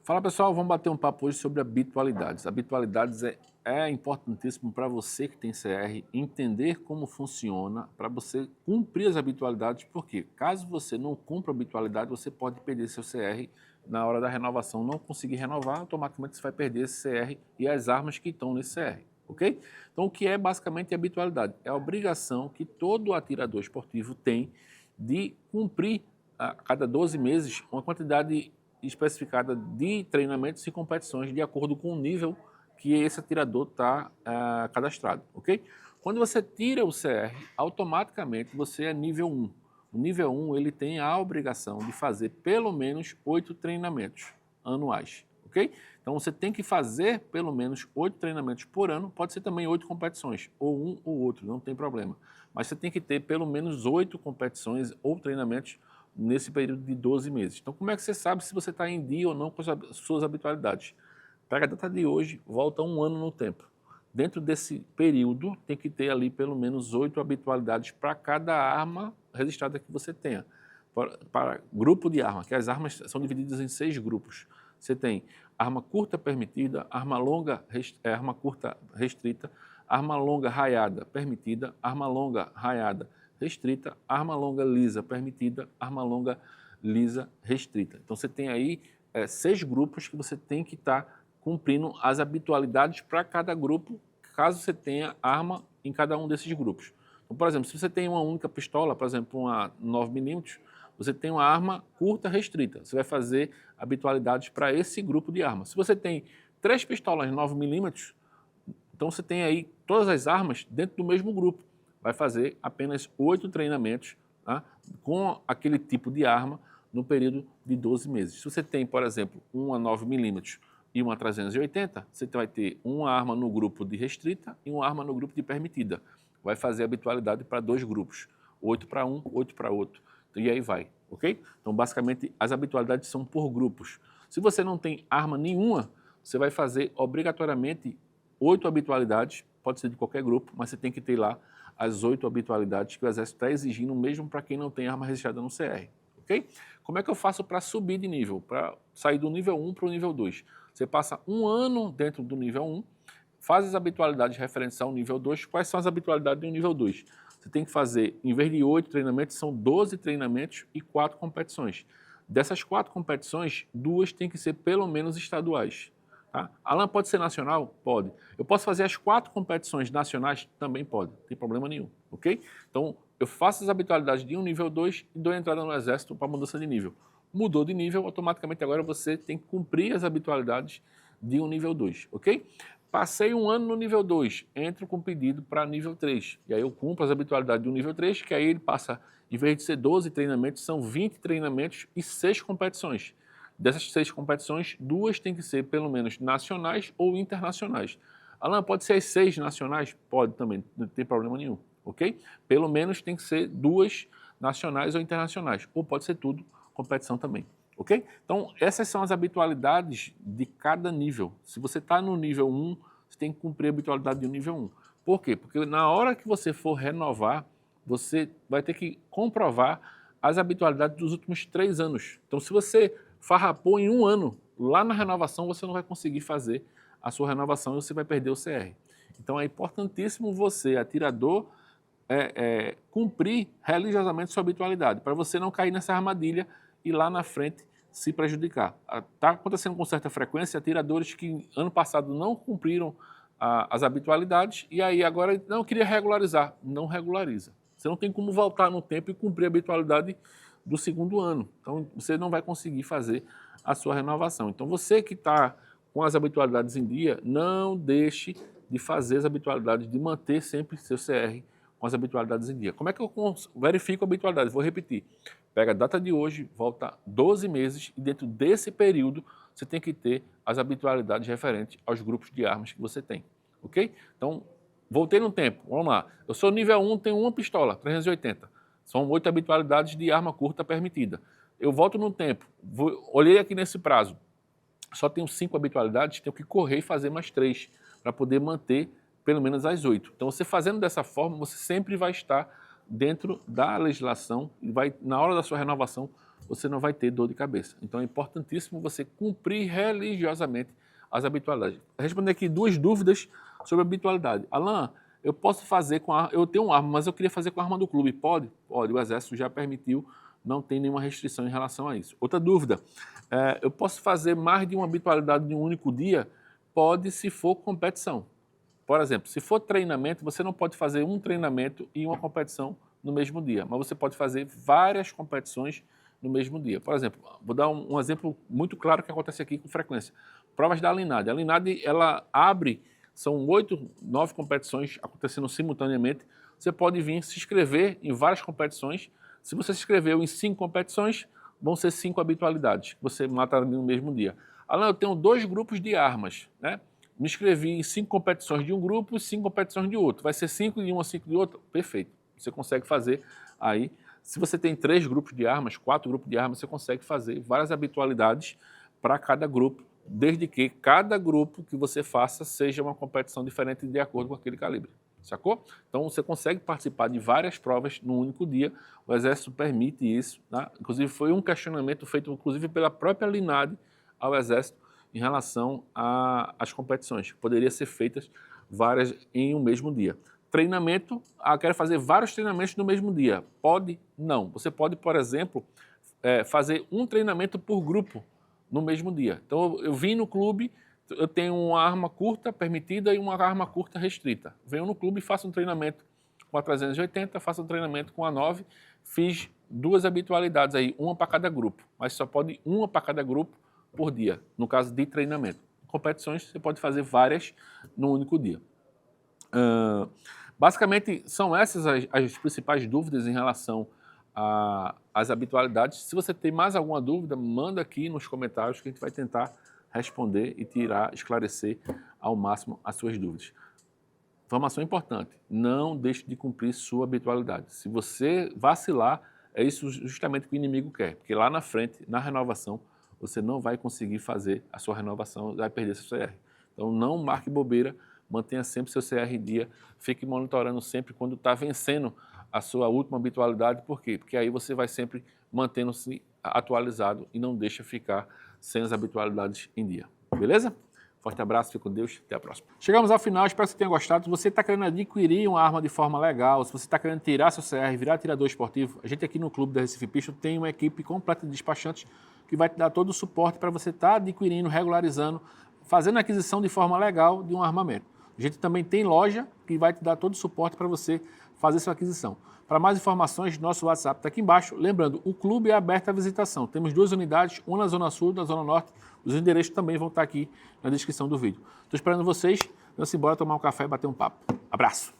Fala pessoal, vamos bater um papo hoje sobre habitualidades. Habitualidades é importantíssimo para você que tem CR entender como funciona, para você cumprir as habitualidades, porque caso você não cumpra a habitualidade, você pode perder seu CR na hora da renovação, não conseguir renovar, automaticamente você vai perder esse CR e as armas que estão nesse CR, ok? Então o que é basicamente habitualidade? É a obrigação que todo atirador esportivo tem de cumprir a cada 12 meses uma quantidade especificada de treinamentos e competições de acordo com o nível que esse atirador está cadastrado, ok? Quando você tira o CR, automaticamente você é nível 1. O nível 1 ele tem a obrigação de fazer pelo menos 8 treinamentos anuais, ok? Então você tem que fazer pelo menos 8 treinamentos por ano, pode ser também 8 competições, ou um ou outro, não tem problema. Mas você tem que ter pelo menos 8 competições ou treinamentos nesse período de 12 meses. Então, como é que você sabe se você está em dia ou não com as suas habitualidades? Pega a data de hoje, volta um ano no tempo. Dentro desse período, tem que ter ali pelo menos 8 habitualidades para cada arma registrada que você tenha. Para grupo de arma, que as armas são divididas em 6 grupos. Você tem arma curta permitida, arma longa, arma curta restrita, arma longa raiada permitida, arma longa raiada restrita, arma longa lisa permitida, arma longa lisa restrita. Então você tem aí 6 grupos que você tem que estar cumprindo as habitualidades para cada grupo, caso você tenha arma em cada um desses grupos. Então, por exemplo, se você tem uma única pistola, por exemplo, uma 9mm, você tem uma arma curta restrita. Você vai fazer habitualidades para esse grupo de armas. Se você tem 3 pistolas 9mm, então você tem aí todas as armas dentro do mesmo grupo. Vai fazer apenas 8 treinamentos, tá, com aquele tipo de arma no período de 12 meses. Se você tem, por exemplo, uma 9mm e uma 380, você vai ter uma arma no grupo de restrita e uma arma no grupo de permitida. Vai fazer habitualidade para 2 grupos, 8 para um, 8 para outro. E aí vai, ok? Então, basicamente, as habitualidades são por grupos. Se você não tem arma nenhuma, você vai fazer obrigatoriamente 8 habitualidades, pode ser de qualquer grupo, mas você tem que ter lá as 8 habitualidades que o Exército está exigindo, mesmo para quem não tem arma registrada no CR, ok? Como é que eu faço para subir de nível, para sair do nível 1 para o nível 2? Você passa um ano dentro do nível 1, faz as habitualidades referentes ao nível 2. Quais são as habitualidades do nível 2? Você tem que fazer, em vez de 8 treinamentos, são 12 treinamentos e 4 competições. Dessas 4 competições, 2 têm que ser pelo menos estaduais. Tá? Alan, pode ser nacional? Pode. Eu posso fazer as 4 competições nacionais? Também pode, não tem problema nenhum, ok? Então, eu faço as habitualidades de um nível 2 e dou entrada no Exército para mudança de nível. Mudou de nível, automaticamente agora você tem que cumprir as habitualidades de um nível 2, ok? Passei um ano no nível 2, entro com pedido para nível 3. E aí eu cumpro as habitualidades do nível 3, que aí ele passa, em vez de ser 12 treinamentos, são 20 treinamentos e 6 competições. Dessas 6 competições, 2 têm que ser pelo menos nacionais ou internacionais. Alan, pode ser as 6 nacionais? Pode também, não tem problema nenhum, ok? Pelo menos tem que ser 2 nacionais ou internacionais, ou pode ser tudo competição também, ok? Então, essas são as habitualidades de cada nível. Se você está no nível 1, você tem que cumprir a habitualidade do nível 1. Por quê? Porque na hora que você for renovar, você vai ter que comprovar as habitualidades dos últimos 3 anos. Então, se você farrapou em um ano, lá na renovação você não vai conseguir fazer a sua renovação e você vai perder o CR. Então é importantíssimo você, atirador, cumprir religiosamente sua habitualidade, para você não cair nessa armadilha e lá na frente se prejudicar. Está acontecendo com certa frequência atiradores que ano passado não cumpriram as habitualidades e aí agora não queria regularizar. Não regulariza. Você não tem como voltar no tempo e cumprir a habitualidade do segundo ano. Então, você não vai conseguir fazer a sua renovação. Então, você que está com as habitualidades em dia, não deixe de fazer as habitualidades, de manter sempre seu CR com as habitualidades em dia. Como é que eu verifico a habitualidade? Vou repetir. Pega a data de hoje, volta 12 meses e dentro desse período você tem que ter as habitualidades referentes aos grupos de armas que você tem. Ok? Então, voltei no tempo. Vamos lá. Eu sou nível 1, tenho uma pistola, 380. São 8 habitualidades de arma curta permitida. Eu volto no tempo, olhei aqui nesse prazo, só tenho 5 habitualidades, tenho que correr e fazer mais 3 para poder manter pelo menos as 8. Então, você fazendo dessa forma, você sempre vai estar dentro da legislação e vai, na hora da sua renovação, você não vai ter dor de cabeça. Então é importantíssimo você cumprir religiosamente as habitualidades. Responder aqui 2 dúvidas sobre habitualidade. Alan, eu posso fazer com a... Eu tenho uma arma, mas eu queria fazer com a arma do clube. Pode? Pode. O Exército já permitiu, não tem nenhuma restrição em relação a isso. Outra dúvida. Eu posso fazer mais de uma habitualidade em um único dia? Pode, se for competição. Por exemplo, se for treinamento, você não pode fazer um treinamento e uma competição no mesmo dia, mas você pode fazer várias competições no mesmo dia. Por exemplo, vou dar um exemplo muito claro que acontece aqui com frequência. Provas da Alinad. A Alinad, ela abre, são 8, 9 competições acontecendo simultaneamente. Você pode vir se inscrever em várias competições. Se você se inscreveu em 5 competições, vão ser 5 habitualidades que você mata no mesmo dia. Alan, eu tenho 2 grupos de armas, né? Me inscrevi em 5 competições de um grupo e 5 competições de outro. Vai ser 5 de uma, 5 de outro? Perfeito. Você consegue fazer aí. Se você tem 3 grupos de armas, 4 grupos de armas, você consegue fazer várias habitualidades para cada grupo, desde que cada grupo que você faça seja uma competição diferente de acordo com aquele calibre. Sacou? Então você consegue participar de várias provas num único dia. O Exército permite isso, né? Inclusive foi um questionamento feito inclusive pela própria Alinad ao Exército em relação às competições. Poderia ser feitas várias em um mesmo dia. Treinamento, quero fazer vários treinamentos no mesmo dia. Pode? Não. Você pode, por exemplo, fazer um treinamento por grupo no mesmo dia. Então eu vim no clube, eu tenho uma arma curta permitida e uma arma curta restrita. Venho no clube e faço um treinamento com a 380, faço um treinamento com a 9, fiz 2 habitualidades aí, uma para cada grupo, mas só pode uma para cada grupo por dia, no caso de treinamento. Competições, você pode fazer várias num único dia. Basicamente, são essas as principais dúvidas em relação às habitualidades. Se você tem mais alguma dúvida, manda aqui nos comentários que a gente vai tentar responder e esclarecer ao máximo as suas dúvidas. Informação importante, não deixe de cumprir sua habitualidade. Se você vacilar, é isso justamente que o inimigo quer, porque lá na frente, na renovação, você não vai conseguir fazer a sua renovação, vai perder seu CR. Então não marque bobeira, mantenha sempre seu CR em dia, fique monitorando sempre quando está vencendo a sua última habitualidade. Por quê? Porque aí você vai sempre mantendo-se atualizado e não deixa ficar sem as habitualidades em dia. Beleza? Forte abraço, fique com Deus, até a próxima. Chegamos ao final, espero que você tenha gostado. Se você está querendo adquirir uma arma de forma legal, se você está querendo tirar seu CR, virar atirador esportivo, a gente aqui no Clube da Recife Pistol tem uma equipe completa de despachantes que vai te dar todo o suporte para você estar adquirindo, regularizando, fazendo a aquisição de forma legal de um armamento. A gente também tem loja que vai te dar todo o suporte para você fazer sua aquisição. Para mais informações, nosso WhatsApp está aqui embaixo. Lembrando, o clube é aberto à visitação. Temos 2 unidades, uma na Zona Sul e na Zona Norte. Os endereços também vão estar aqui na descrição do vídeo. Estou esperando vocês. Vamos embora tomar um café e bater um papo. Abraço!